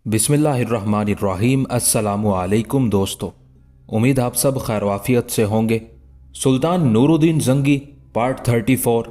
बिस्मिल्लाहिर्रहमानिर्रहीम। अस्सलामु अलैकुम दोस्तों, उम्मीद आप सब खैरवाफियत से होंगे। सुल्तान नूरुद्दीन जंगी पार्ट 34।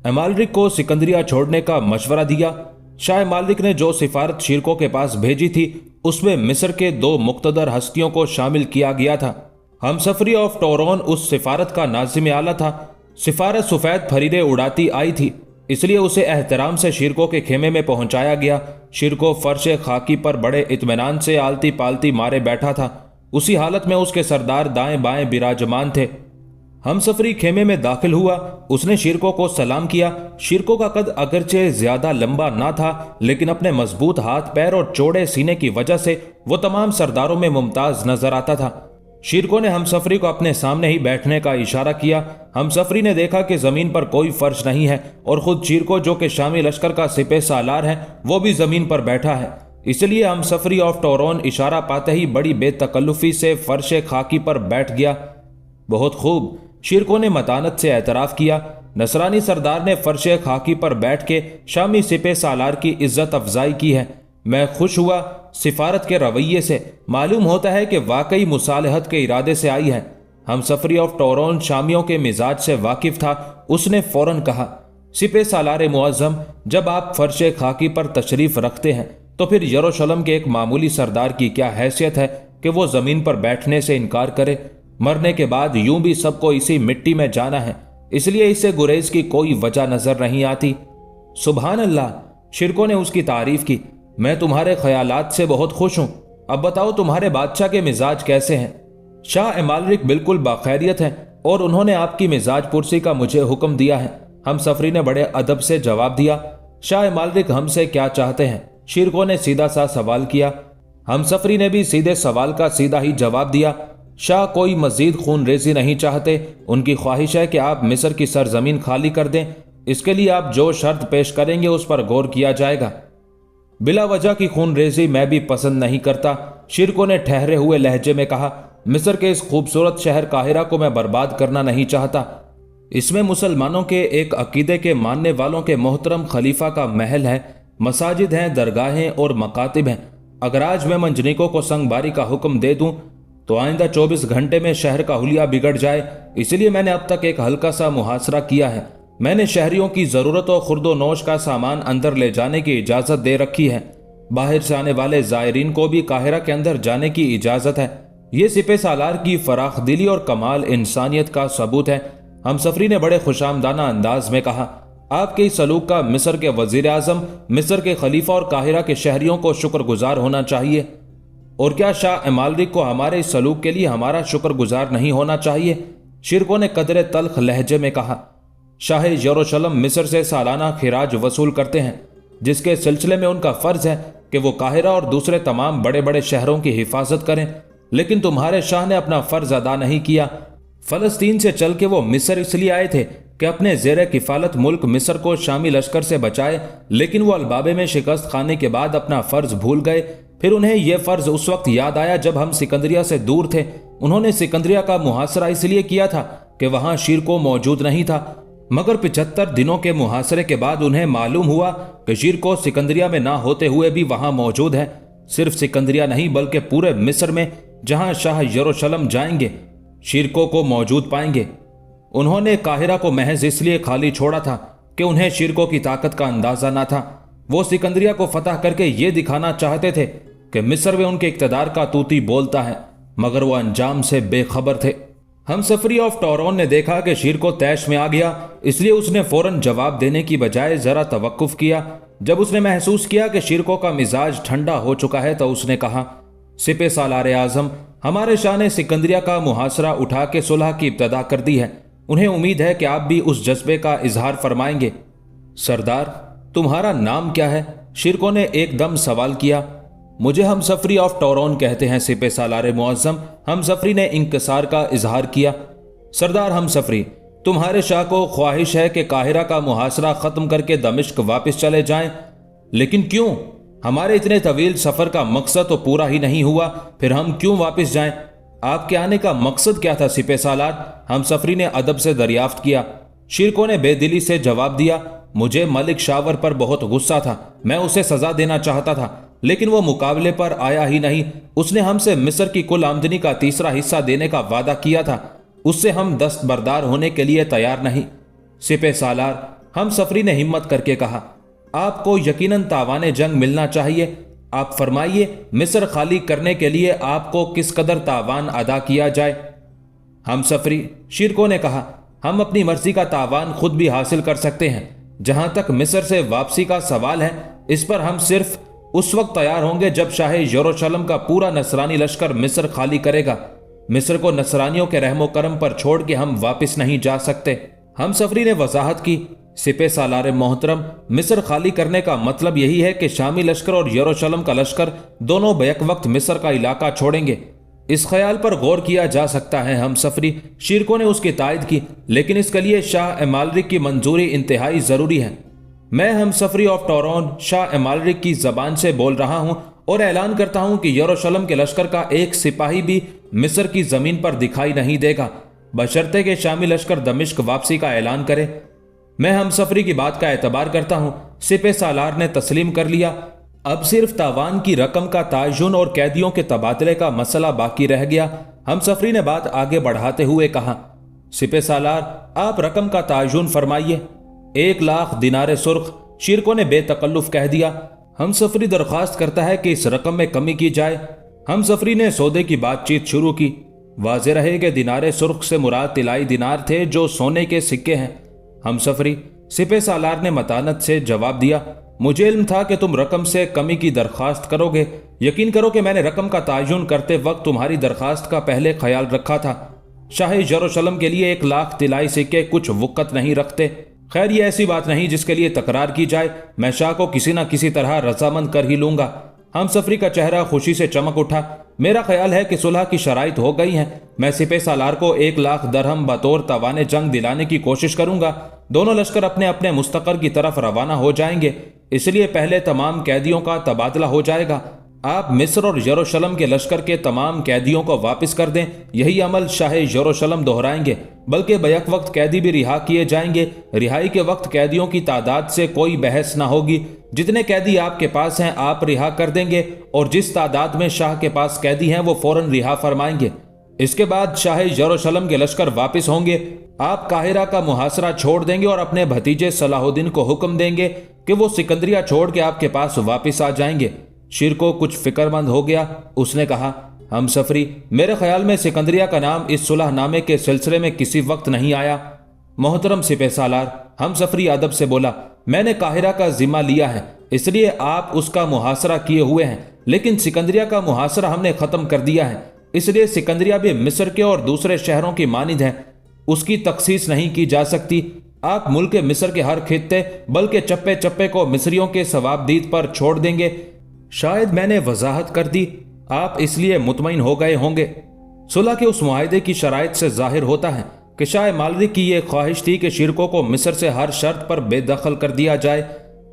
इमालरिक को सिकंदरिया छोड़ने का मशवरा दिया। शाह इमालरिक ने जो सिफारत शिरको के पास भेजी थी उसमें मिस्र के 2 मुक्तदर हस्तियों को शामिल किया गया था। हमसफरी ऑफ टोरोन उस सिफारत का नाज़िम आला था। सिफारत सफ़ेद फरीदे उड़ाती आई थी, इसलिए उसे एहतराम से शिरको के खेमे में पहुंचाया गया। शिरको फर्श खाकी पर बड़े इत्मीनान से आलती पालती मारे बैठा था। उसी हालत में उसके सरदार दाएं बाएं विराजमान थे। हमसफरी खेमे में दाखिल हुआ। उसने शिरको को सलाम किया। शिरको का कद अगरचे ज्यादा लंबा ना था, लेकिन अपने मजबूत हाथ पैर और चौड़े सीने की वजह से वो तमाम सरदारों में मुमताज नजर आता था। शिरको ने हमसफरी को अपने सामने ही बैठने का इशारा किया। हमसफरी ने देखा कि जमीन पर कोई फर्श नहीं है और खुद शिरको, जो कि शामी लश्कर का सिपह सालार है, वो भी जमीन पर बैठा है। इसलिए हमसफरी ऑफ टोरोन इशारा पाते ही बड़ी बेतकल्लुफी से फर्श खाकी पर बैठ गया। बहुत खूब, शिरको ने मतानत से एतराफ किया। नसरानी सरदार ने फर्श खाकी पर बैठ के शामी सिपह सालार की इज्जत अफजाई की है। मैं खुश हुआ। सिफारत के रवैये से मालूम होता है कि वाकई मुसालहत के इरादे से आई है। हमसफरी ऑफ टोरोन शामियों के मिजाज से वाकिफ था। उसने फौरन कहा, सिपह सालार मुअज्जम, जब आप फर्श खाकी पर तशरीफ रखते हैं तो फिर यरूशलेम के एक मामूली सरदार की क्या हैसियत है कि वो जमीन पर बैठने से इनकार करे। मरने के बाद यूं भी सबको इसी मिट्टी में जाना है, इसलिए इससे गुरेज की कोई वजह नजर नहीं आती। सुभान अल्लाह, शिरको ने उसकी तारीफ की। मैं तुम्हारे ख्यालात से बहुत खुश हूं। अब बताओ, तुम्हारे बादशाह के मिजाज कैसे हैं? शाह इमालरिक बिल्कुल बाखैरियत हैं और उन्होंने आपकी मिजाज पुरसी का मुझे हुक्म दिया है। हमसफरी ने बड़े अदब से जवाब दिया। शाह इमालरिक हमसे क्या चाहते हैं? शिरको ने सीधा सा सवाल किया। हमसफरी ने भी सीधे सवाल का सीधा ही जवाब दिया। शाह कोई मजीद खून रेजी नहीं चाहते। उनकी ख्वाहिश है कि आप मिस्र की सरजमीन खाली कर दें। इसके लिए आप जो शर्त पेश करेंगे उस पर गौर किया जाएगा। बिला वजह की खून रेजी मैं भी पसंद नहीं करता, शिरको ने ठहरे हुए लहजे में कहा। मिस्र के इस खूबसूरत शहर काहिरा को मैं बर्बाद करना नहीं चाहता। इसमें मुसलमानों के एक अकीदे के मानने वालों के मोहतरम खलीफा का महल है, मसाजिद हैं, दरगाहें और मकातिब हैं। अगर आज मैं मंजनीकों को संगबारी का हुक्म दे दूं तो आइंदा 24 घंटे में शहर का हुलिया बिगड़ जाए। इसलिए मैंने अब तक एक हल्का सा मुहासरा किया है। मैंने शहरियों की जरूरत और खुर्दो नोश का सामान अंदर ले जाने की इजाजत दे रखी है। बाहर से आने वाले जायरीन को भी काहिरा के अंदर जाने की इजाजत है। ये सिपह सालार की फराख दिली और कमाल इंसानियत का सबूत है। हमसफरी ने बड़े खुशामदाना अंदाज में कहा, आपके इस सलूक का मिस्र के वजीर आजम, मिस्र के खलीफा और काहिरा के शहरियों को शुक्रगुजार होना चाहिए। और क्या शाह इमालरिक को हमारे इस सलूक के लिए हमारा शुक्रगुजार नहीं होना चाहिए? शिरको ने कदरे तल्ख लहजे में कहा। शाह यरूशलेम मिस्र से सालाना खिराज वसूल करते हैं, जिसके सिलसिले में उनका फर्ज है कि वो काहिरा और दूसरे तमाम बड़े बड़े शहरों की हिफाजत करें। लेकिन तुम्हारे शाह ने अपना फर्ज अदा नहीं किया। फलस्तीन से चल के वो मिस्र इसलिए आए थे कि अपने जेर किफालत मुल्क मिस्र को शामी लश्कर से बचाए, लेकिन वो अलबाबे में शिकस्त खाने के बाद अपना फर्ज भूल गए। फिर उन्हें यह फर्ज उस वक्त याद आया जब हम सिकंदरिया से दूर थे। उन्होंने सिकंदरिया का मुहासरा इसलिए किया था कि वहां शिरको मौजूद नहीं था, मगर 75 दिनों के मुहासरे के बाद उन्हें मालूम हुआ कि शिरको सिकंदरिया में ना होते हुए भी वहां मौजूद है। सिर्फ सिकंदरिया नहीं बल्कि पूरे मिस्र में जहां शाह यरूशलेम जाएंगे शिरको को मौजूद पाएंगे। उन्होंने काहिरा को महज इसलिए खाली छोड़ा था कि उन्हें शिरको की ताकत का अंदाजा ना था। वो सिकंदरिया को फतह करके ये दिखाना चाहते थे कि मिस्र में उनके इक्तदार का तूती बोलता है, मगर वो अंजाम से बेखबर थे। हमसफरी ऑफ टोरोन ने देखा कि शिरको तैश में आ गया, इसलिए उसने फौरन जवाब देने की बजाय जरा तवक्कुफ किया। जब उसने महसूस किया कि शिरको का मिजाज ठंडा हो चुका है तो उसने कहा, सिपह सालार आजम, हमारे शाह ने सिकंदरिया का मुहासरा उठा के सुलह की इब्तदा कर दी है। उन्हें उम्मीद है कि आप भी उस जज्बे का इजहार फरमाएंगे। सरदार, तुम्हारा नाम क्या है? शिरको ने एकदम सवाल किया। मुझे हमसफरी ऑफ टोरोन कहते हैं सिपह सालार मुअज्जम। हमसफरी ने इंकसार का इजहार किया। सरदार हमसफरी, तुम्हारे शाह को ख्वाहिश है कि काहिरा का मुहासरा खत्म करके दमिश्क वापस चले जाएं, लेकिन क्यों? हमारे इतने तवील सफर का मकसद तो पूरा ही नहीं हुआ, फिर हम क्यों वापस जाएं? آپ کے آنے کا مقصد کیا تھا سپہ سالار؟ ہم سفری نے ادب سے دریافت کیا۔ شیرکو نے بے دلی سے جواب دیا، مجھے ملک شاور پر بہت غصہ تھا، میں اسے سزا دینا چاہتا تھا، لیکن وہ مقابلے پر آیا ہی نہیں۔ اس نے ہم سے مصر کی کل آمدنی کا تیسرا حصہ دینے کا وعدہ کیا تھا، اس سے ہم دستبردار ہونے کے لیے تیار نہیں۔ سپہ سالار، ہم سفری نے ہمت کر کے کہا، آپ کو یقیناً تاوان جنگ ملنا چاہیے۔ آپ فرمائیے مصر خالی کرنے کے لیے آپ کو کس قدر تاوان ادا کیا جائے؟ ہم سفری، شیرکو نے کہا، ہم اپنی مرضی کا تاوان خود بھی حاصل کر سکتے ہیں۔ جہاں تک مصر سے واپسی کا سوال ہے، اس پر ہم صرف اس وقت تیار ہوں گے جب شاہ یروشلم کا پورا نصرانی لشکر مصر خالی کرے گا۔ مصر کو نصرانیوں کے رحم و کرم پر چھوڑ کے ہم واپس نہیں جا سکتے۔ ہم سفری نے وضاحت کی، سپہ سالار محترم، مصر خالی کرنے کا مطلب یہی ہے کہ شامی لشکر اور یروشلم کا لشکر دونوں بیک وقت مصر کا علاقہ چھوڑیں گے۔ اس خیال پر غور کیا جا سکتا ہے ہم سفری، شیرکو نے اس کی تائید کی، لیکن اس کے لیے شاہ امالرک کی منظوری انتہائی ضروری ہے۔ میں ہم سفری آف ٹورون شاہ امالرک کی زبان سے بول رہا ہوں اور اعلان کرتا ہوں کہ یروشلم کے لشکر کا ایک سپاہی بھی مصر کی زمین پر دکھائی نہیں دے گا، بشرطے کہ شامی لشکر دمشق واپسی کا اعلان کرے۔ میں ہم سفری کی بات کا اعتبار کرتا ہوں، سپہ سالار نے تسلیم کر لیا۔ اب صرف تاوان کی رقم کا تعین اور قیدیوں کے تبادلے کا مسئلہ باقی رہ گیا۔ ہم سفری نے بات آگے بڑھاتے ہوئے کہا، سپہ سالار، آپ رقم کا تعین فرمائیے۔ 1,00,000 دینار سرخ، شیرکو نے بے تکلف کہہ دیا۔ ہم سفری درخواست کرتا ہے کہ اس رقم میں کمی کی جائے۔ ہم سفری نے سودے کی بات چیت شروع کی۔ واضح رہے کہ دینار سرخ سے مراد طلائی دینار تھے جو سونے کے سکے ہیں۔ ہم سفری، سپہ سالار نے متانت سے جواب دیا، مجھے علم تھا کہ تم رقم سے کمی کی درخواست کرو گے۔ یقین کرو کہ میں نے رقم کا تعین کرتے وقت تمہاری درخواست کا پہلے خیال رکھا تھا۔ شاہ یروشلم کے لیے 1,00,000 طلائی سکے کچھ وقت نہیں رکھتے۔ خیر، یہ ایسی بات نہیں جس کے لیے تکرار کی جائے، میں شاہ کو کسی نہ کسی طرح رضامند کر ہی لوں گا۔ ہم سفری کا چہرہ خوشی سے چمک اٹھا۔ میرا خیال ہے کہ صلح کی شرائط ہو گئی ہیں۔ میں سپہ سالار کو 1,00,000 درہم بطور تاوان جنگ دلانے کی کوشش کروں گا۔ دونوں لشکر اپنے اپنے مستقر کی طرف روانہ ہو جائیں گے، اس لیے پہلے تمام قیدیوں کا تبادلہ ہو جائے گا۔ آپ مصر اور یروشلم کے لشکر کے تمام قیدیوں کو واپس کر دیں۔ یہی عمل شاہ یروشلم دہرائیں گے، بلکہ بیک وقت قیدی بھی رہا کیے جائیں گے۔ رہائی کے وقت قیدیوں کی تعداد سے کوئی بحث نہ ہوگی۔ جتنے قیدی آپ کے پاس ہیں آپ رہا کر دیں گے، اور جس تعداد میں شاہ کے پاس قیدی ہیں وہ فوراً رہا فرمائیں گے۔ اس کے بعد شاہ یروشلم کے لشکر واپس ہوں گے۔ آپ قاہرہ کا محاصرہ چھوڑ دیں گے اور اپنے بھتیجے صلاح الدین کو حکم دیں گے کہ وہ سکندریہ چھوڑ کے آپ کے پاس واپس آ جائیں گے۔ شیرکو کچھ فکر مند ہو گیا۔ اس نے کہا، ہم سفری، میرے خیال میں سکندریہ کا نام اس صلح نامے کے سلسلے میں کسی وقت نہیں آیا۔ محترم سپہ سالار، ہم سفری ادب سے بولا، میں نے قاہرہ کا ذمہ لیا ہے، اس لیے آپ اس کا محاصرہ کیے ہوئے ہیں، لیکن سکندریہ کا محاصرہ ہم نے ختم کر دیا ہے، اس لیے سکندریہ بھی مصر کے اور دوسرے شہروں کی مانند ہے، اس کی تخصیص نہیں کی جا سکتی۔ آپ ملک مصر کے ہر خطے بلکہ چپے چپے کو مصریوں کے ثوابدید پر چھوڑ دیں گے۔ شاید میں نے وضاحت کر دی، آپ اس لیے مطمئن ہو گئے ہوں گے۔ صلح کے اس معاہدے کی شرائط سے ظاہر ہوتا ہے کہ شاہ مالرک کی یہ خواہش تھی کہ شیرکو کو مصر سے ہر شرط پر بے دخل کر دیا جائے۔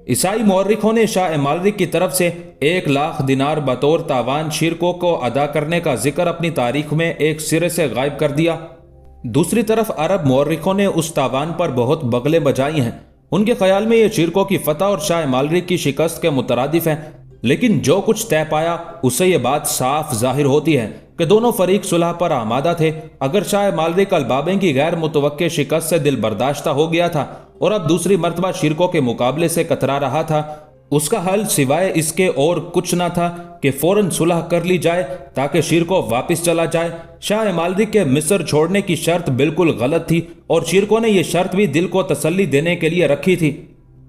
عیسائی مورخوں نے شاہ مالرک کی طرف سے 1,00,000 دینار بطور تاوان شیرکو کو ادا کرنے کا ذکر اپنی تاریخ میں ایک سرے سے غائب کر دیا۔ دوسری طرف عرب مورخوں نے اس تاوان پر بہت بغلیں بجائی ہیں۔ ان کے خیال میں یہ شیرکو کی فتح اور شاہ مالرک کی شکست کے مترادف ہے، لیکن جو کچھ طے پایا اس سے یہ بات صاف ظاہر ہوتی ہے کہ دونوں فریق صلح پر آمادہ تھے۔ اگر شاہ مالرک البابیں کی غیر متوقع شکست سے دل برداشتہ ہو گیا تھا اور اب دوسری مرتبہ شیرکو کے مقابلے سے کترا رہا تھا، اس کا حل سوائے اس کے اور کچھ نہ تھا کہ فوراً صلح کر لی جائے تاکہ شیرکو واپس چلا جائے۔ شاہ مالرک کے مصر چھوڑنے کی شرط بالکل غلط تھی اور شیرکو نے یہ شرط بھی دل کو تسلی دینے کے لیے رکھی تھی۔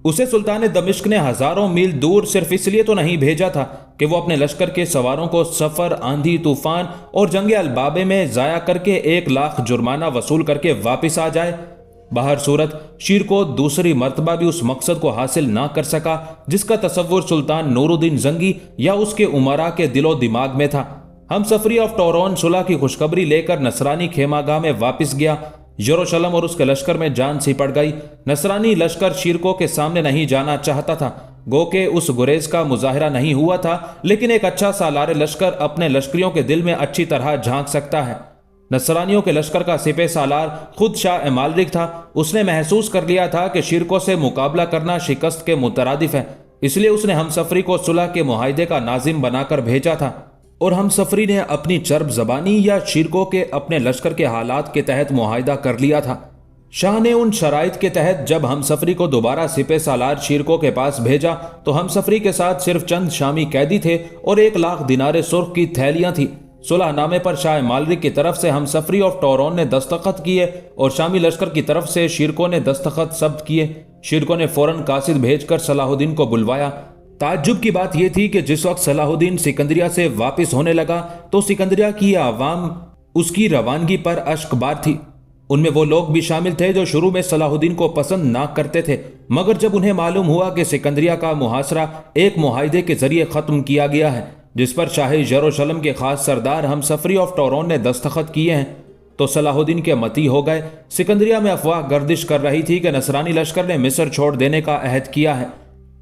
اسے سلطان دمشق نے ہزاروں میل دور صرف اس لیے تو نہیں بھیجا تھا کہ وہ اپنے لشکر کے سواروں کو سفر، آندھی، طوفان اور جنگ البابے میں ضائع کر کے 1,00,000 جرمانہ وصول کر کے واپس آ جائے۔ بہر صورت شیرکو دوسری مرتبہ بھی اس مقصد کو حاصل نہ کر سکا جس کا تصور سلطان نور الدین زنگی یا اس کے امراء کے دل و دماغ میں تھا۔ ہم سفری آف ٹورون صلح کی خوشخبری لے کر نصرانی خیمہ گاہ میں واپس گیا۔ یروشلم اور اس کے لشکر میں جان سی پڑ گئی۔ نصرانی لشکر شیرکو کے سامنے نہیں جانا چاہتا تھا۔ गो के उस गुरेज का मुजाहरा नहीं हुआ था, लेकिन एक अच्छा सालार लश्कर अपने लश्करियों के दिल में अच्छी तरह झांक सकता है। नसरानियों के लश्कर का सिपह सालार खुद शाह मालरिक था। उसने महसूस कर लिया था कि शिरकों से मुकाबला करना शिकस्त के मुतरादिफ है, इसलिए उसने हमसफरी को सुलह के मुआहदे का नाजिम बनाकर भेजा था और हमसफरी ने अपनी चर्ब जबानी या शिरकों के अपने लश्कर के हालात के तहत मुआहदा कर लिया था। शाह ने उन शराइत के तहत जब हमसफरी को दोबारा सिपह सालार शिरकों के पास भेजा तो हमसफरी के साथ सिर्फ चंद शामी कैदी थे और 1,00,000 दिनारे सुर्ख की थैलियां थी। सुलहनामे पर शाह मालरिक की तरफ से हमसफरी ऑफ टोरन ने दस्तखत किए और शामी लश्कर की तरफ से शिरकों ने दस्तखत जब्त किए। शिरकों ने फौरन कासिद भेजकर सलाहुद्दीन को बुलवाया। ताज्जुब की बात यह थी कि जिस वक्त सलाहुद्दीन सिकंदरिया से वापस होने लगा तो सिकंदरिया की आवाम उसकी रवानगी पर अश्कबार थी। उनमें वो लोग भी शामिल थे जो शुरू में सलाहुद्दीन को पसंद ना करते थे, मगर जब उन्हें मालूम हुआ कि सिकंदरिया का मुहासरा एक मुआहदे के जरिए खत्म किया गया है जिस पर शाह यरूशलेम के खास सरदार हमसफरी ऑफ टोरन ने दस्तखत किए हैं, तो सलाहुद्दीन के मती हो गए। सिकंदरिया में अफवाह गर्दिश कर रही थी कि नसरानी लश्कर ने मिस्र छोड़ देने का अहद किया है,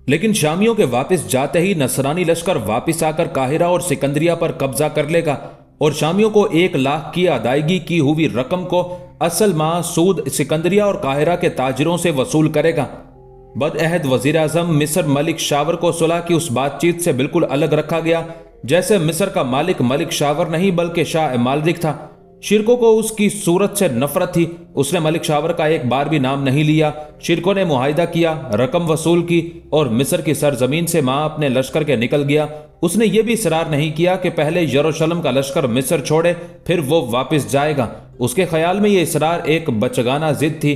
लेकिन शामियों के वापस जाते ही नसरानी लश्कर वापस आकर काहिरा और सिकंदरिया पर कब्जा कर लेगा और शामियों को 1,00,000 की अदायगी की हुई रकम को असल माह सूद सिकंदरिया और काहिरा के ताजिरों से वसूल करेगा। बदअहद वजीर आजम मिस्र मलिक शावर को सुलह की उस बातचीत से बिल्कुल अलग रखा गया। जैसे मिस्र का मालिक मलिक शावर नहीं बल्कि शाह मालरिक था। शिरकों को उसकी सूरत से नफरत थी। उसने मलिक शावर का एक बार भी नाम नहीं लिया। शिरकों ने मुआहिदा किया, रकम वसूल की और मिस्र की सरजमीन से मां अपने लश्कर के निकल गया। उसने ये भी इसरार नहीं किया कि पहले यरूशलेम का लश्कर मिस्र छोड़े फिर वो वापस जाएगा। उसके ख्याल में ये इसरार एक बचगाना जिद थी।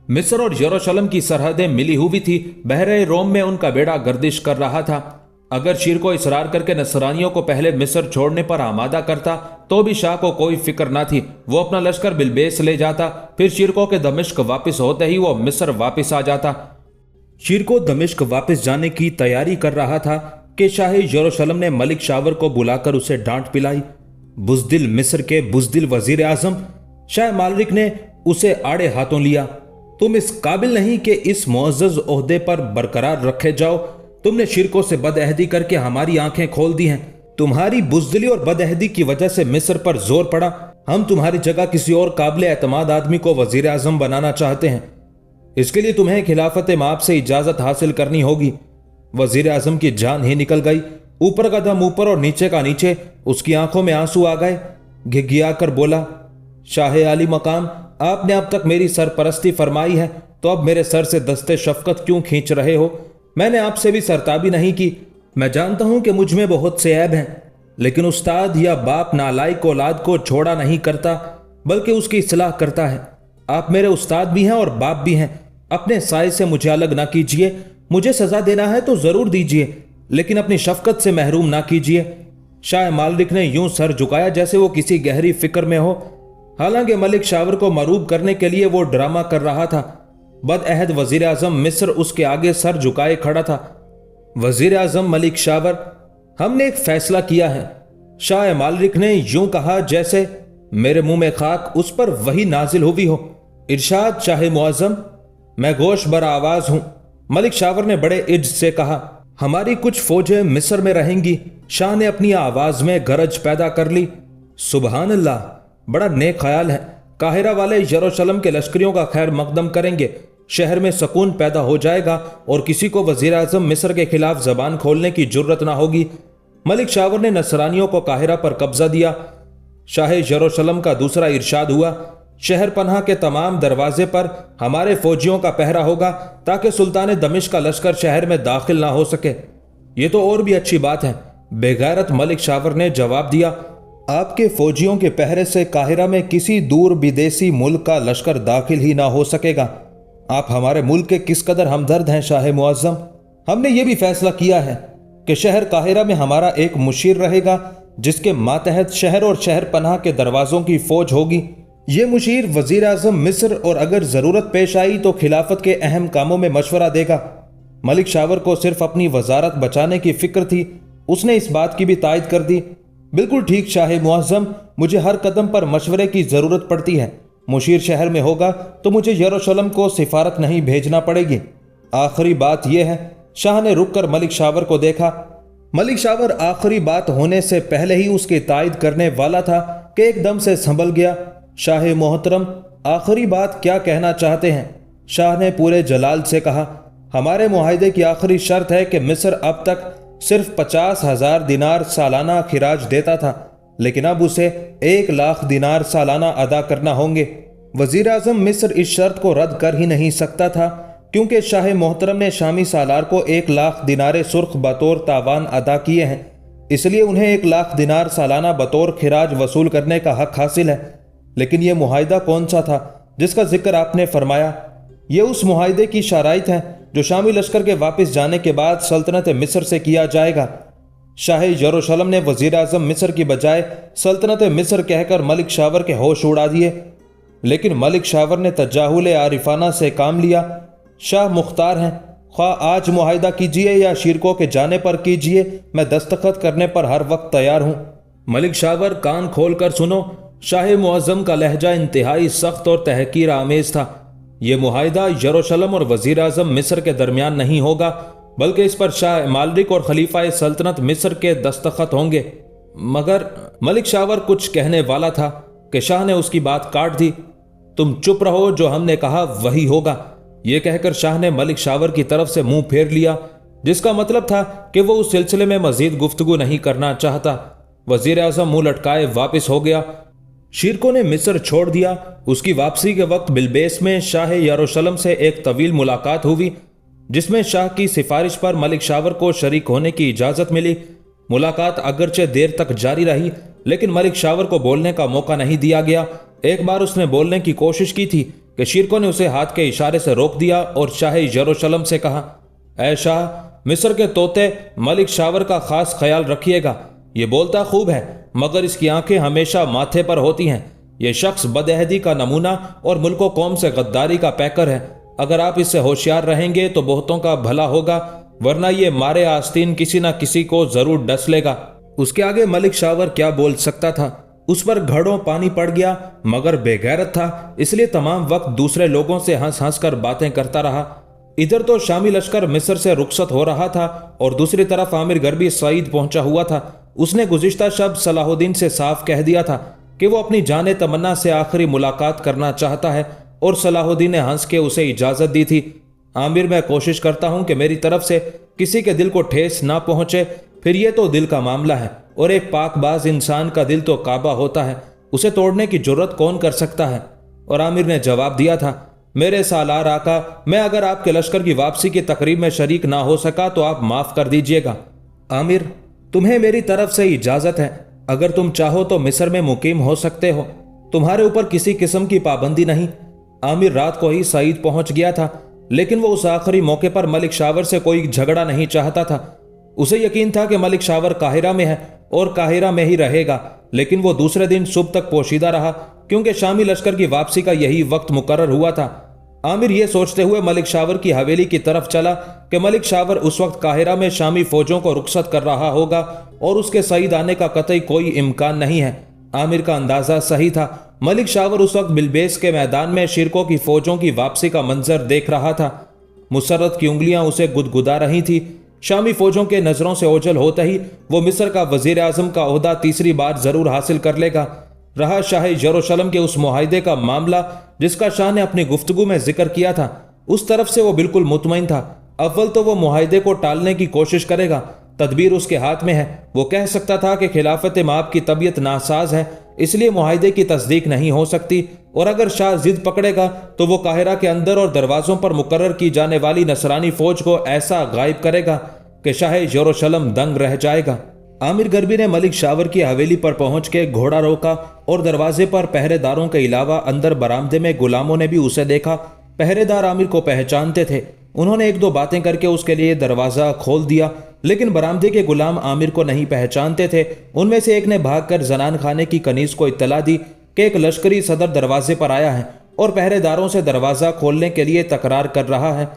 मिस्र और यरूशलेम की सरहदें मिली हुई थी। बहरे रोम में उनका बेड़ा गर्दिश कर रहा था। अगर शीर को इसरार करके नसरानियों को पहले मिस्र छोड़ने पर आमादा करता तो भी शाह को कोई फिक्र ना थी। वो अपना लश्कर बिलबेस ले जाता, फिर शिरकों के दमिश्क वापस होते ही वो मिस्र वापस आ जाता। शिरको दमिश्क वापस जाने की तैयारी कर रहा था कि शाह यरूशलेम ने मलिक शावर को बुलाकर उसे डांट पिलाई। बुजदिल मिस्र के बुजदिल वजीर आजम शाह मालरिक ने उसे आड़े हाथों लिया। तुम इस काबिल नहीं कि इस मुअज़्ज़ज़ ओहदे पर बरकरार रखे जाओ। तुमने शिरकों से बदअहदी करके हमारी आंखें खोल दी हैं। तुम्हारी बुजदिली और बदअहदी की वजह से मिस्र पर जोर पड़ा। हम तुम्हारी जगह किसी और काबिल एतमाद आदमी को वजीर आजम बनाना चाहते हैं। इसके लिए तुम्हें खिलाफत माप से इजाजत हासिल करनी होगी। वजीर आजम की जान ही निकल गई। ऊपर का दम ऊपर और नीचे का नीचे। उसकी आंखों में आंसू आ गए। घिघिया कर बोला, शाह आली मकाम, आपने अब तक मेरी सरपरस्ती फरमाई है, तो अब मेरे सर से दस्ते शफकत क्यों खींच रहे हो? मैंने आपसे भी सरताबी नहीं की। मैं जानता हूं कि मुझ में बहुत से ऐब हैं, लेकिन उस्ताद या बाप नालायक औलाद को छोड़ा नहीं करता बल्कि उसकी इस्लाह करता है। आप मेरे उस्ताद भी हैं और बाप भी हैं। अपने साए से मुझे अलग ना कीजिए। मुझे सजा देना है तो जरूर दीजिए, लेकिन अपनी शफकत से महरूम ना कीजिए। शाह मालरिक ने यूं सर झुकाया जैसे वो किसी गहरी फिक्र में हो। हालांकि मलिक शावर को मरूब करने के लिए वो ड्रामा कर रहा था। बदअहद वजीर आजम मिस्र उसके आगे सर झुकाए खड़ा था। वजीर आजम मलिक शावर, हमने एक फैसला किया है। शाह मालरिक ने यूं कहा जैसे मेरे मुंह में खाक उस पर वही नाजिल हुई हो। इरशाद शाह मुअज़्ज़म, मैं गोश बर आवाज हूं। मलिक शावर ने बड़े इज्ज से कहा, हमारी कुछ फौजें मिस्र में रहेंगी। शाह ने अपनी आवाज में गरज पैदा कर ली, सुबहान अल्लाह, बड़ा नेक ख्याल है। काहिरा वाले यरूशलेम के लश्करियों का खैर मकदम करेंगे। शहर में सुकून पैदा हो जाएगा और किसी को वजीर आजम मिस्र के खिलाफ जबान खोलने की जुर्रत ना होगी। मलिक शावर ने नसरानियों को काहिरा पर कब्जा दिया। शाह यरूशलेम का दूसरा इरशाद हुआ, शहर पनाह के तमाम दरवाजे पर हमारे फौजियों का पहरा होगा ताकि सुल्तान दमिश्क का लश्कर शहर में दाखिल ना हो सके। ये तो और भी अच्छी बात है। बेगैरत मलिक शावर ने जवाब दिया, आपके फौजियों के पहरे से काहिरा में किसी दूर विदेशी मुल्क का लश्कर दाखिल ही ना हो सकेगा। आप हमारे मुल्क के किस कदर हमदर्द हैं शाह मुअज़्ज़म। हमने ये भी फैसला किया है कि शहर काहिरा में हमारा एक मुशीर रहेगा जिसके मातहत शहर और शहर पनाह के दरवाजों की फौज होगी। ये मुशीर वजीर आजम मिस्र और अगर जरूरत पेश आई तो खिलाफत के अहम कामों में मशवरा देगा। मलिक शावर को सिर्फ अपनी वजारत बचाने की फिक्र थी। उसने इस बात की भी तायद कर दी, बिल्कुल ठीक शाह मुअज़्ज़म, मुझे हर कदम पर मशवरे की जरूरत पड़ती है। मुशीर शहर में होगा तो मुझे यरूशलेम को सिफारत नहीं भेजना पड़ेगी। आखिरी बात यह है, शाह ने रुक कर मलिक शावर को देखा। मलिक शावर आखिरी बात होने से पहले ही उसकी तायद करने वाला था कि एकदम से संभल गया। शाह मोहतरम, आखिरी बात क्या कहना चाहते हैं? शाह ने पूरे जलाल से कहा, हमारे मुआहदे की आखिरी शर्त है कि मिस्र अब तक सिर्फ 50,000 दिनार सालाना खिराज देता था, लेकिन अब उसे 1 लाख दिनार सालाना अदा करना होंगे। वजीर आजम मिस्र इस शर्त को रद्द कर ही नहीं सकता था, क्योंकि शाह मोहतरम ने शामी सालार को 1 लाख दिनारे सुर्ख बतौर तावान अदा किए हैं, इसलिए उन्हें 1 लाख दिनार सालाना बतौर खिराज वसूल करने का हक हासिल है। लेकिन यह मुआहिदा कौन सा था जिसका जिक्र आपने फरमाया? ये उस मुआहिदे की शराइत है जो शामी लश्कर के वापस जाने के बाद सल्तनत मिस्र से किया जाएगा। शाह यरूशलेम ने वजीर आजम मिस्र की बजाय सल्तनत मिस्र कहकर मलिक शावर के होश उड़ा दिए, लेकिन मलिक शावर ने तजाहुल आरिफाना से काम लिया। शाह मुख्तार हैं, ख्वाह आज मुआहिदा कीजिए या शिरकों के जाने पर कीजिए, मैं दस्तखत करने पर हर वक्त तैयार हूं। मलिक शावर, कान खोल कर सुनो। शाह मुअज्जम का लहजा इंतहाई सख्त और तहकीर आमेज था। यह मुआहिदा यरूशलेम और वजीर आजम मिस्र के दरमियान नहीं होगा, बल्कि इस पर शाह मालरिक और खलीफा सल्तनत मिस्र के दस्तखत होंगे। मगर मलिक शावर कुछ कहने वाला था कि शाह ने उसकी बात काट दी। तुम चुप रहो, जो हमने कहा वही होगा। यह कहकर शाह ने मलिक शावर की तरफ से मुंह फेर लिया, जिसका मतलब था कि वो उस सिलसिले में मजीद गुफ्तगू नहीं करना चाहता। वजीर आजम मुंह लटकाए वापस हो गया। शिरको ने मिस्र छोड़ दिया। उसकी वापसी के वक्त बिलबेस में शाह यरूशलेम से एक तवील मुलाकात हुई, जिसमें शाह की सिफारिश पर मलिक शावर को शरीक होने की इजाजत मिली। मुलाकात अगरचे देर तक जारी रही, लेकिन मलिक शावर को बोलने का मौका नहीं दिया गया। एक बार उसने बोलने की कोशिश की थी कि शिरको ने उसे हाथ के इशारे से रोक दिया और शाह यरूशलेम से कहा, ऐ शाह, मिस्र के तोते मलिक शावर का खास ख्याल रखिएगा। ये बोलता खूब है, मगर इसकी आंखें हमेशा माथे पर होती हैं। यह शख्स बदअहदी का नमूना और मुल्क व कौम से गद्दारी का पैकर है। अगर आप इससे होशियार रहेंगे तो बहुतों का भला होगा, वरना ये मारे आस्तीन किसी न किसी को जरूर डस लेगा। उसके आगे मलिक शावर क्या बोल सकता था? उस पर घड़ों पानी पड़ गया, मगर बेगैरत था, इसलिए तमाम वक्त दूसरे लोगों से हंस हंस कर बातें करता रहा। इधर तो शामी लश्कर मिस्र से रुखसत हो रहा था और दूसरी तरफ आमिर गरबी सईद पहुंचा हुआ था। उसने गुज़िश्ता शब सलाहुद्दीन से साफ कह दिया था कि वो अपनी जाने तमन्ना से आखिरी मुलाकात करना चाहता है, और सलाहुद्दीन ने हंस के उसे इजाजत दी थी। आमिर, मैं कोशिश करता हूं कि मेरी तरफ से किसी के दिल को ठेस ना पहुंचे। फिर ये तो दिल का मामला है, और एक पाकबाज इंसान का दिल तो काबा होता है, उसे तोड़ने की जुर्रत कौन कर सकता है? और आमिर ने जवाब दिया था, मेरे सालार आका, मैं अगर आपके लश्कर की वापसी की तकरीब में शरीक ना हो सका तो आप माफ कर दीजिएगा। आमिर, तुम्हें मेरी तरफ से इजाजत है। अगर तुम चाहो तो मिस्र में मुकीम हो सकते हो, तुम्हारे ऊपर किसी किस्म की पाबंदी नहीं। आमिर रात को ही सईद पहुंच गया था, लेकिन वो उस आखिरी मौके पर मलिक शावर से कोई झगड़ा नहीं चाहता था। उसे यकीन था कि मलिक शावर काहिरा में है और काहिरा में ही रहेगा, लेकिन वो दूसरे दिन सुबह तक पोशीदा रहा, क्योंकि शामी लश्कर की वापसी का यही वक्त मुकर्रर हुआ था। आमिर ये सोचते हुए मलिक शावर की हवेली की तरफ चला कि मलिक शावर उस वक्त काहिरा में शामी फौजों को रुखसत कर रहा होगा और उसके सईद आने का कतई कोई इम्कान नहीं है। आमिर का अंदाजा सही था। मलिक शावर उस वक्त बिलबेस के मैदान में शिरकों की फौजों की वापसी का मंजर देख रहा था। मुसर्रत की उंगलियां उसे गुदगुदा रही थी। शामी फौजों के नजरों से ओझल होते ही वो मिस्र का वजीर आजम का ओहदा तीसरी बार जरूर हासिल कर लेगा। रहा शाह यरूशलेम के उस मुआहिदे का मामला जिसका शाह ने अपनी गुफ्तगू में जिक्र किया था, उस तरफ से वो बिल्कुल मुतमईन था। अव्वल तो वो मुआहिदे को टालने की कोशिश करेगा, तदबीर उसके हाथ में है। वो कह सकता था कि खिलाफत माब की तबीयत नासाज है, इसलिए मुआहिदे की तस्दीक नहीं हो सकती, और अगर शाह जिद पकड़ेगा तो वो काहिरा के अंदर और दरवाजों पर मुकर्रर की जाने वाली नसरानी फौज को ऐसा गायब करेगा कि शाह यरूशलेम दंग रह जाएगा। आमिर गरबी ने मलिक शावर की हवेली पर पहुंच के घोड़ा रोका और दरवाजे पर पहरेदारों के अलावा अंदर बरामदे में गुलामों ने भी उसे देखा। पहरेदार आमिर को पहचानते थे। उन्होंने एक दो बातें करके उसके लिए दरवाजा खोल दिया, लेकिन बरामदे के गुलाम आमिर को नहीं पहचानते थे। उनमें से एक ने भागकर जनान खाने की कनीज को इत्तला दी कि एक लश्करी सदर दरवाजे पर आया है और पहरेदारों से दरवाजा खोलने के लिए तकरार कर रहा है।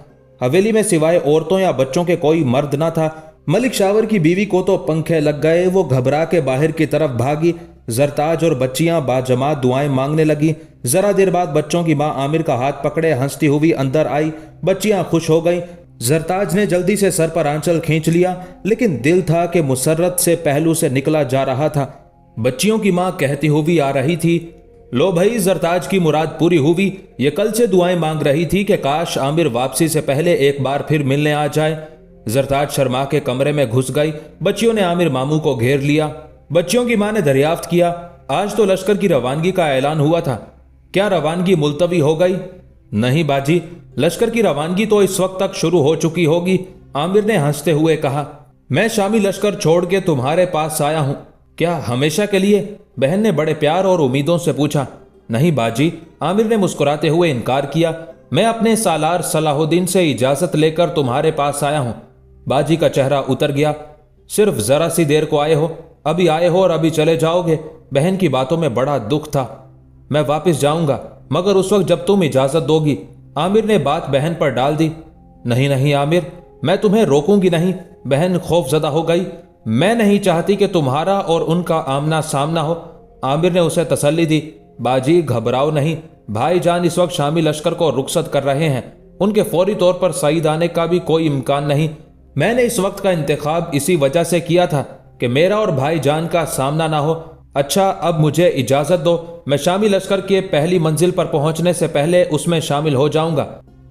हवेली में सिवाय औरतों या बच्चों के कोई मर्द ना था। मलिक शावर की बीवी को तो पंखे लग गए। वो घबरा के बाहर की तरफ भागी। जरताज और बच्चियां बाजमात दुआएं मांगने लगी। जरा देर बाद बच्चों की मां आमिर का हाथ पकड़े हंसती हुई अंदर आई। बच्चियां खुश हो गईं। जरताज ने जल्दी से सर पर आंचल खींच लिया, लेकिन दिल था कि मुसर्रत से पहलू से निकला जा रहा था। बच्चियों की मां कहती हुई आ रही थी, लो भाई, जरताज की मुराद पूरी हुई। ये कल से दुआएं मांग रही थी कि काश आमिर वापसी से पहले एक बार फिर मिलने आ जाए। जरताज शर्मा के कमरे में घुस गई। बच्चियों ने आमिर मामू को घेर लिया। बच्चियों की मां ने दरियाफ्त किया, आज तो लश्कर की रवानगी का ऐलान हुआ था, क्या रवानगी मुलतवी हो गई? नहीं बाजी, लश्कर की रवानगी तो इस वक्त तक शुरू हो चुकी होगी। आमिर ने हंसते हुए कहा, मैं शामी लश्कर छोड़ के तुम्हारे पास आया हूं, क्या हमेशा के लिए? बहन ने बड़े प्यार और उम्मीदों से पूछा। नहीं बाजी, आमिर ने मुस्कुराते हुए इनकार किया, मैं अपने सालार सलाहुद्दीन से इजाजत लेकर तुम्हारे पास आया हूं। बाजी का चेहरा उतर गया। सिर्फ जरा सी देर को आए हो, अभी आए हो और अभी चले जाओगे? बहन की बातों में बड़ा दुख था। मैं वापस जाऊंगा, मगर उस वक्त जब तुम इजाजत दोगी। आमिर ने बात बहन पर डाल दी। नहीं नहीं आमिर, मैं तुम्हें रोकूंगी नहीं। बहन खौफजदा हो गई। मैं नहीं चाहती कि तुम्हारा और उनका आमना सामना हो। आमिर ने उसे तसल्ली दी, बाजी घबराओ नहीं, भाईजान इस वक्त शामी लश्कर को रुखसत कर रहे हैं, उनके फौरी तौर पर सईद आने का भी कोई इम्कान नहीं। मैंने इस वक्त का इंतखाब इसी वजह से किया था कि मेरा और भाईजान का सामना ना हो। अच्छा, अब मुझे इजाजत दो, मैं शामी लश्कर के पहली मंजिल पर पहुंचने से पहले उसमें शामिल हो जाऊंगा।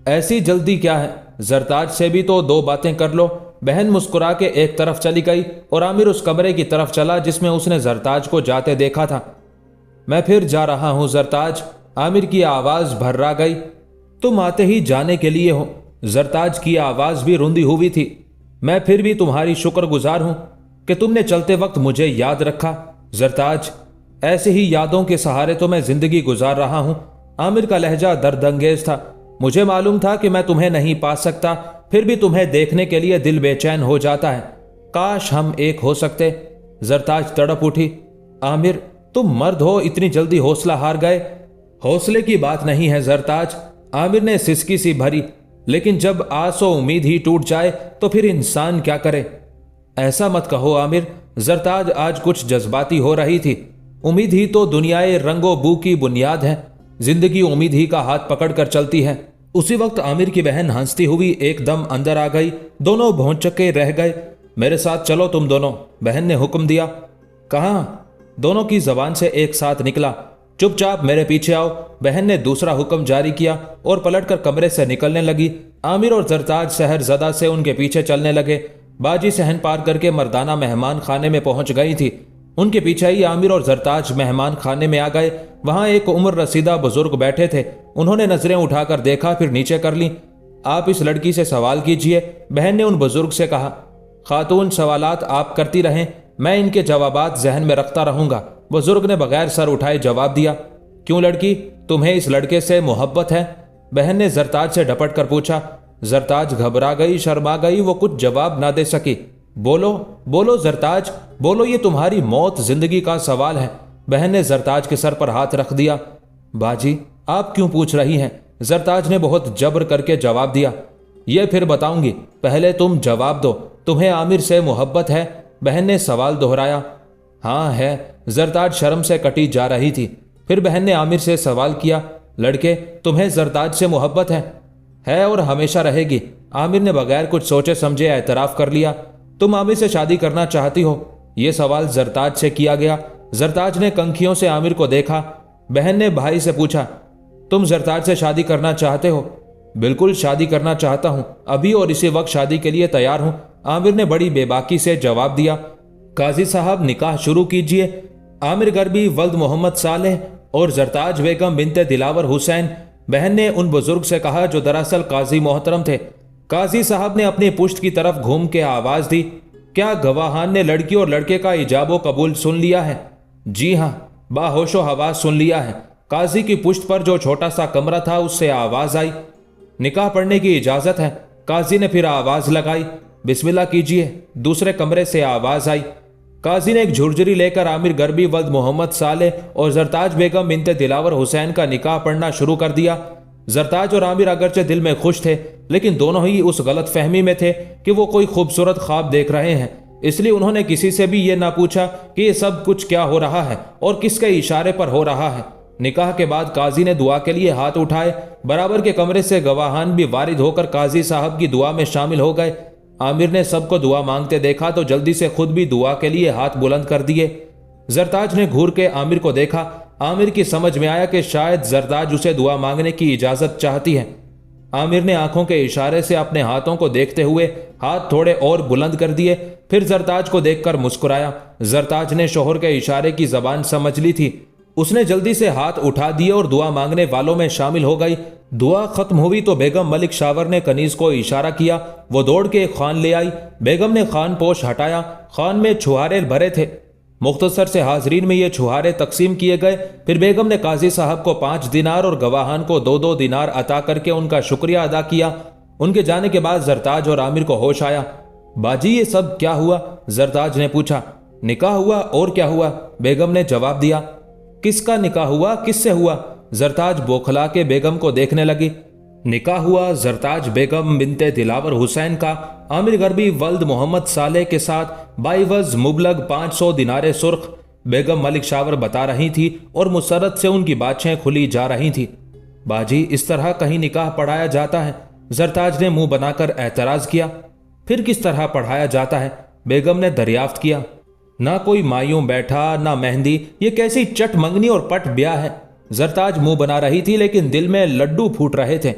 ऐसी जल्दी क्या है? जरताज से भी तो दो बातें कर लो। बहन मुस्कुरा के एक तरफ चली गई और आमिर उस कमरे की तरफ चला जिसमें उसने जरताज को जाते देखा था। मैं फिर जा रहा हूं जरताज, आमिर की आवाज भर्रा गई। तुम आते ही जाने के लिए हो? जरताज की आवाज भी रुंधी हुई थी। मैं फिर भी तुम्हारी शुक्रगुजार हूं कि तुमने चलते वक्त मुझे याद रखा। जरताज, ऐसे ही यादों के सहारे तो मैं जिंदगी गुजार रहा हूं। आमिर का लहजा दर्दंगेज था। मुझे मालूम था कि मैं तुम्हें नहीं पा सकता, फिर भी तुम्हें देखने के लिए दिल बेचैन हो जाता है। काश हम एक हो सकते। जरताज तड़प उठी। आमिर, तुम मर्द हो, इतनी जल्दी हौसला हार गए? हौसले की बात नहीं है जरताज, आमिर ने सिसकी सी भरी, लेकिन जब आस और उम्मीद ही टूट जाए तो फिर इंसान क्या करे? ऐसा मत कहो आमिर, जरताज आज कुछ जज्बाती हो रही थी। उम्मीद ही तो दुनियाए रंगो बू की बुनियाद है। जिंदगी उम्मीद ही का हाथ पकड़ कर चलती है। उसी वक्त आमिर की बहन हंसती हुई एकदम अंदर आ गई। दोनों भौंचक्के रह गए। मेरे साथ चलो तुम दोनों, बहन ने हुक्म दिया। कहाँ? दोनों की जबान से एक साथ निकला, चुपचाप मेरे पीछे आओ। बहन ने दूसरा हुक्म जारी किया और पलटकर कमरे से निकलने लगी। आमिर और जरताज सहरजदा से उनके पीछे चलने लगे। बाजी सहन पार करके मर्दाना मेहमान खाने में पहुंच गई थी। उनके पीछे ही आमिर और जरताज मेहमान खाने में आ गए। वहां एक उम्र रसीदा बुजुर्ग बैठे थे। उन्होंने नजरें उठाकर देखा, फिर नीचे कर ली। आप इस लड़की से सवाल कीजिए, बहन ने उन बुजुर्ग से कहा। खातून, सवालात आप करती रहें, मैं इनके जवाबात जहन में रखता रहूंगा। बुजुर्ग ने बगैर सर उठाए जवाब दिया। क्यों लड़की, तुम्हें इस लड़के से मोहब्बत है? बहन ने जरताज से डपट कर पूछा। जरताज घबरा गई, शर्मा गई, वो कुछ जवाब ना दे सकी। बोलो बोलो जरताज, बोलो, ये तुम्हारी मौत जिंदगी का सवाल है। बहन ने जरताज के सर पर हाथ रख दिया। बाजी, आप क्यों पूछ रही हैं? जरताज ने बहुत जबर करके जवाब दिया। ये फिर बताऊंगी, पहले तुम जवाब दो, तुम्हें आमिर से मोहब्बत है? बहन ने सवाल दोहराया। हाँ है। जरताज शर्म से कटी जा रही थी। फिर बहन ने आमिर से सवाल किया। लड़के, तुम्हें जरताज से मोहब्बत है और हमेशा रहेगी। आमिर ने बगैर कुछ सोचे समझे एतराफ कर लिया। तुम आमिर से शादी करना चाहती हो? यह सवाल जरताज से किया गया। जरताज ने कंखियों से आमिर को देखा। बहन ने भाई से पूछा, तुम जरताज से शादी करना चाहते हो? बिल्कुल शादी करना चाहता हूं, अभी और इसी वक्त शादी के लिए तैयार हूं, आमिर ने बड़ी बेबाकी से जवाब दिया। काजी साहब, निकाह शुरू कीजिए। आमिर गरबी वल्द मोहम्मद सालेह और जरताज बेगम बिनते दिलावर हुसैन, बहन ने उन बुजुर्ग से कहा जो दरअसल काजी मोहतरम थे। काजी साहब ने अपनी पुश्त की तरफ घूम के आवाज दी। क्या गवाहान ने लड़की और लड़के का इजाबो कबूल सुन लिया है? जी हां, बाहोशो हवास सुन लिया है। काजी की पुश्त पर जो छोटा सा कमरा था उससे आवाज आई, निकाह पढ़ने की इजाजत है। काजी ने फिर आवाज लगाई, बिस्मिल्लाह कीजिए। दूसरे कमरे से आवाज आई। काजी ने एक झुरझुरी लेकर आमिर गरबी वल्द मोहम्मद सालेह और जरताज बेगम बिनते दिलावर हुसैन का निकाह पढ़ना शुरू कर दिया। जरताज और आमिर अगरचे दिल में खुश थे, लेकिन दोनों ही उस गलत फहमी में थे कि वो कोई खूबसूरत ख्वाब देख रहे हैं। इसलिए उन्होंने किसी से भी ये ना पूछा कि ये सब कुछ क्या हो रहा है और किसके इशारे पर हो रहा है। نکاح کے بعد قاضی نے دعا کے لیے ہاتھ اٹھائے۔ برابر کے کمرے سے گواہان بھی وارد ہو کر قاضی صاحب کی دعا میں شامل ہو گئے۔ عامر نے سب کو دعا مانگتے دیکھا تو جلدی سے خود بھی دعا کے لیے ہاتھ بلند کر دیے۔ زرتاج نے گھور کے عامر کو دیکھا۔ عامر کی سمجھ میں آیا کہ شاید زرتاج اسے دعا مانگنے کی اجازت چاہتی ہے۔ عامر نے آنکھوں کے اشارے سے اپنے ہاتھوں کو دیکھتے ہوئے ہاتھ تھوڑے اور بلند کر دیے، پھر زرتاج کو دیکھ کر مسکرایا۔ زرتاج نے شوہر کے اشارے کی زبان سمجھ لی تھی۔ اس نے جلدی سے ہاتھ اٹھا دیے اور دعا مانگنے والوں میں شامل ہو گئی۔ دعا ختم ہوئی تو بیگم ملک شاور نے کنیز کو اشارہ کیا۔ وہ دوڑ کے ایک خوان لے آئی۔ بیگم نے خوان پوش ہٹایا۔ خوان میں چھہارے بھرے تھے۔ مختصر سے حاضرین میں یہ چھہارے تقسیم کیے گئے۔ پھر بیگم نے قاضی صاحب کو 5 دینار اور گواہان کو 2 دینار عطا کر کے ان کا شکریہ ادا کیا۔ ان کے جانے کے بعد زرتاج اور عامر کو ہوش آیا۔ باجی یہ سب کیا ہوا؟ زرتاج نے پوچھا۔ نکاح ہوا اور کیا ہوا؟ بیگم نے جواب دیا۔ کس کا نکاح ہوا؟ کس سے ہوا؟ زرتاج بوکھلا کے بیگم کو دیکھنے لگی۔ نکاح ہوا زرتاج بیگم بنت دلاور حسین کا عامر غربی ولد محمد صالح کے ساتھ بائیوز مبلغ 500 دینار سرخ۔ بیگم ملک شاور بتا رہی تھی اور مسرت سے ان کی باتیں کھلی جا رہی تھی۔ باجی اس طرح کہیں نکاح پڑھایا جاتا ہے؟ زرتاج نے منہ بنا کر اعتراض کیا۔ پھر کس طرح پڑھایا جاتا ہے؟ بیگم نے دریافت کیا۔ نہ کوئی مایوں بیٹھا نہ مہندی، یہ کیسی چٹ منگنی اور پٹ بیاہ ہے۔ زرتاج منہ بنا رہی تھی لیکن دل میں لڈو پھوٹ رہے تھے۔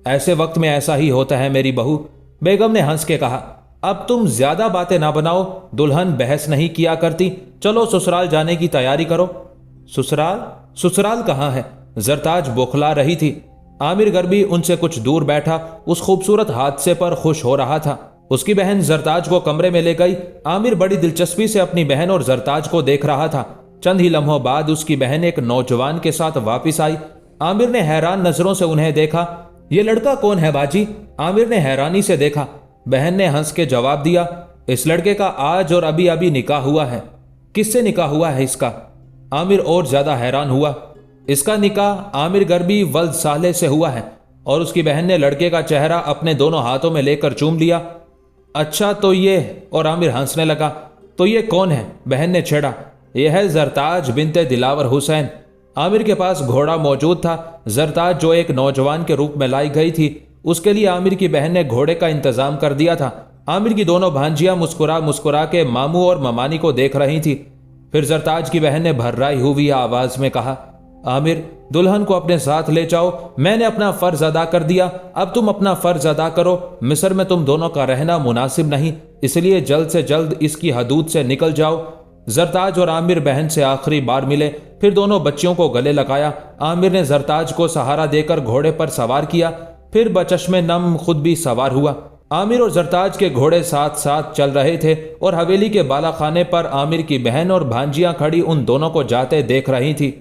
ایسے وقت میں ایسا ہی ہوتا ہے میری بہو، بیگم نے ہنس کے کہا۔ اب تم زیادہ باتیں نہ بناؤ، دلہن بحث نہیں کیا کرتی، چلو سسرال جانے کی تیاری کرو۔ سسرال؟ سسرال کہاں ہے؟ زرتاج بوکھلا رہی تھی۔ عامر غربی ان سے کچھ دور بیٹھا اس خوبصورت حادثے پر خوش ہو رہا تھا۔ اس کی بہن زرتاج کو کمرے میں لے گئی۔ عامر بڑی دلچسپی سے اپنی بہن اور زرتاج کو دیکھ رہا تھا۔ چند ہی لمحوں بعد اس کی بہن ایک نوجوان کے ساتھ واپس آئی۔ عامر نے حیران نظروں سے انہیں دیکھا۔ یہ لڑکا کون ہے باجی؟ عامر نے حیرانی سے دیکھا۔ بہن نے ہنس کے جواب دیا، اس لڑکے کا آج اور ابھی نکاح ہوا ہے۔ کس سے نکاح ہوا ہے اس کا؟ عامر اور زیادہ حیران ہوا۔ اس کا نکاح عامر غربی ولد صالح سے ہوا ہے۔ اور اس کی بہن نے لڑکے کا چہرہ اپنے دونوں ہاتھوں میں لے کر چوم لیا۔ اچھا تو یہ، اور عامر ہنسنے لگا، تو یہ کون ہے؟ بہن نے چھیڑا۔ یہ ہے زرتاج بنت دلاور حسین۔ عامر کے پاس گھوڑا موجود تھا۔ زرتاج جو ایک نوجوان کے روپ میں لائی گئی تھی، اس کے لیے عامر کی بہن نے گھوڑے کا انتظام کر دیا تھا۔ عامر کی دونوں بھانجیاں مسکرا کے ماموں اور ممانی کو دیکھ رہی تھی۔ پھر زرتاج کی بہن نے بھررائی ہوئی آواز میں کہا، عامر دلہن کو اپنے ساتھ لے جاؤ، میں نے اپنا فرض ادا کر دیا، اب تم اپنا فرض ادا کرو۔ مصر میں تم دونوں کا رہنا مناسب نہیں، اس لیے جلد سے جلد اس کی حدود سے نکل جاؤ۔ زرتاج اور عامر بہن سے آخری بار ملے، پھر دونوں بچیوں کو گلے لگایا۔ عامر نے زرتاج کو سہارا دے کر گھوڑے پر سوار کیا، پھر بچشم نم خود بھی سوار ہوا۔ عامر اور زرتاج کے گھوڑے ساتھ ساتھ چل رہے تھے اور حویلی کے بالا خانے پر عامر کی بہن اور بھانجیاں کھڑی ان دونوں کو جاتے دیکھ رہی تھی۔